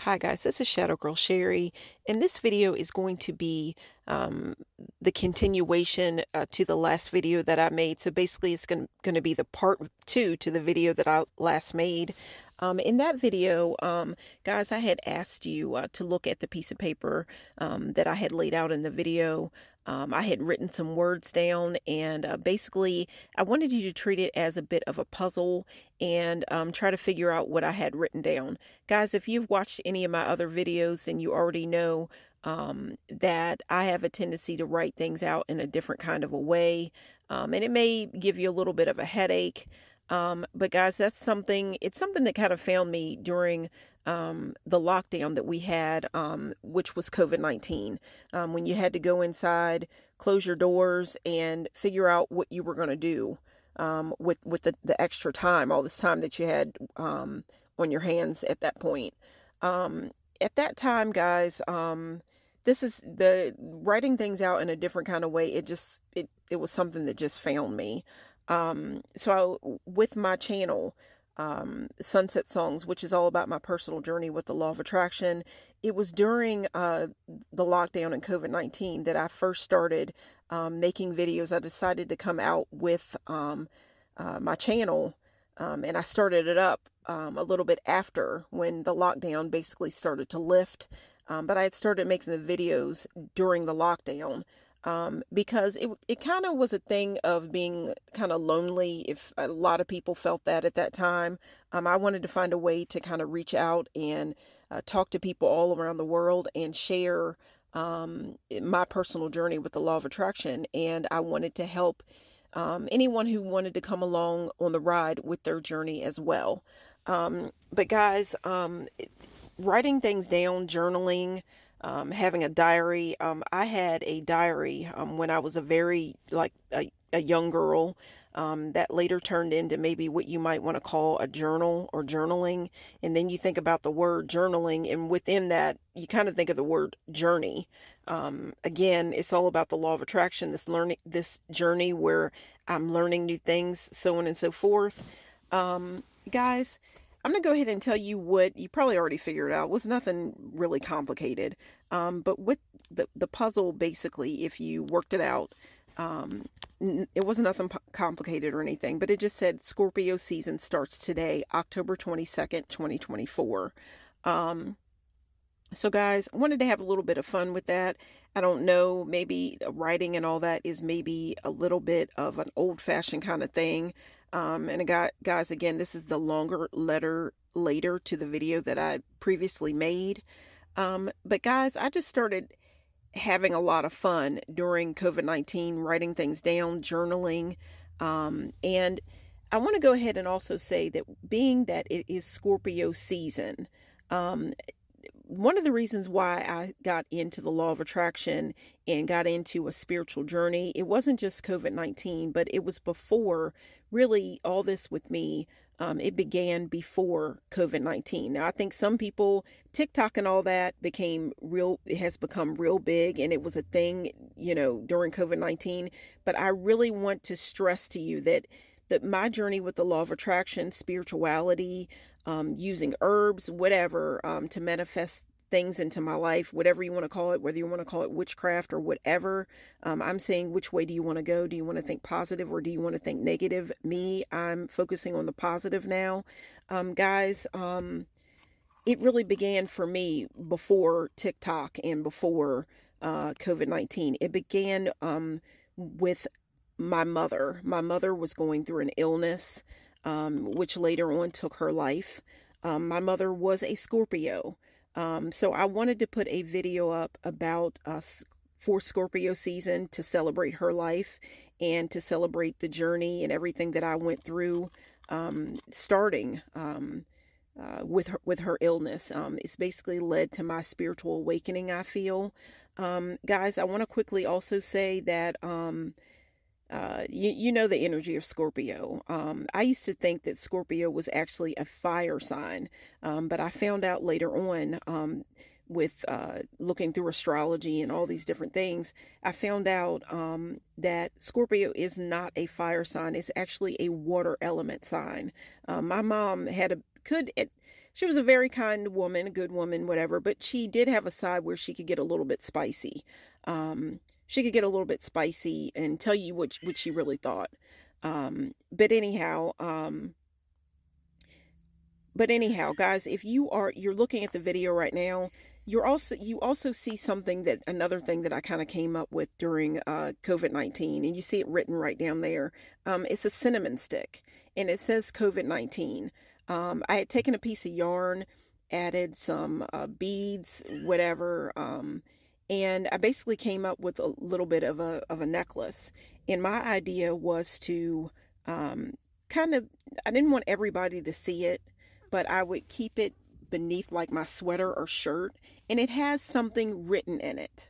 Hi guys, this is Shadow Girl Sherry, and this video is going to be um, the continuation to the last video that I made. So basically, it's going to be the part two to the video that I last made. In that video, guys, I had asked you to look at the piece of paper that I had laid out in the video. I had written some words down, and basically, I wanted you to treat it as a bit of a puzzle and try to figure out what I had written down. Guys, if you've watched any of my other videos, then you already know that I have a tendency to write things out in a different kind of a way. And it may give you a little bit of a headache. But guys, it's something that kind of found me during the lockdown that we had, which was COVID-19, when you had to go inside, close your doors, and figure out what you were going to do with the extra time, all this time that you had on your hands at that point. At that time, guys, this is the writing things out in a different kind of way. It was something that just found me. With my channel, Sunset Songs, which is all about my personal journey with the law of attraction, it was during the lockdown and COVID-19 that I first started making videos. I decided to come out with my channel, and I started it up a little bit after when the lockdown basically started to lift. But I had started making the videos during the lockdown because it kind of was a thing of being kind of lonely. If a lot of people felt that at that time, I wanted to find a way to kind of reach out and talk to people all around the world and share my personal journey with the law of attraction. And I wanted to help anyone who wanted to come along on the ride with their journey as well. But guys, writing things down, journaling, having a diary. I had a diary when I was a very, like, a young girl, that later turned into maybe what you might want to call a journal or journaling. And then you think about the word journaling, and within that, you kind of think of the word journey. Again, it's all about the law of attraction, this journey where I'm learning new things, so on and so forth. Guys, I'm going to go ahead and tell you what you probably already figured out. It was nothing really complicated. But with the puzzle, basically, if you worked it out, it wasn't nothing complicated or anything, but it just said Scorpio season starts today, October 22nd, 2024. So guys, I wanted to have a little bit of fun with that. I don't know, maybe writing and all that is maybe a little bit of an old-fashioned kind of thing. Guys, again, this is the longer letter later to the video that I previously made. But guys, I just started having a lot of fun during COVID-19, writing things down, journaling. And I want to go ahead and also say that being that it is Scorpio season, one of the reasons why I got into the law of attraction and got into a spiritual journey, it wasn't just COVID-19, but it was before really all this with me. It began before COVID-19. Now, I think some people, TikTok and all that it has become real big, and it was a thing, during COVID-19. But I really want to stress to you that my journey with the law of attraction, spirituality, using herbs, whatever, to manifest things into my life, whatever you want to call it, whether you want to call it witchcraft or whatever. I'm saying, which way do you want to go? Do you want to think positive or do you want to think negative? I'm focusing on the positive now. Guys, it really began for me before TikTok and before COVID-19. It began with my mother. My mother was going through an illness, which later on took her life. My mother was a Scorpio. So I wanted to put a video up about for Scorpio season to celebrate her life and to celebrate the journey and everything that I went through, starting with her illness. It's basically led to my spiritual awakening, I feel. Guys, I want to quickly also say that you know the energy of Scorpio. I used to think that Scorpio was actually a fire sign, but I found out later on with looking through astrology and all these different things, I found out that Scorpio is not a fire sign. It's actually a water element sign. My mom she was a very kind woman, a good woman, whatever, but she did have a side where she could get a little bit spicy. She could get a little bit spicy and tell you what she really thought. But anyhow, guys, if you're looking at the video right now, you also see something that another thing that I kind of came up with during COVID-19, and you see it written right down there. It's a cinnamon stick, and it says COVID-19. I had taken a piece of yarn, added some beads, whatever, and I basically came up with a little bit of a necklace. And my idea was to kind of, I didn't want everybody to see it, but I would keep it beneath like my sweater or shirt, and it has something written in it.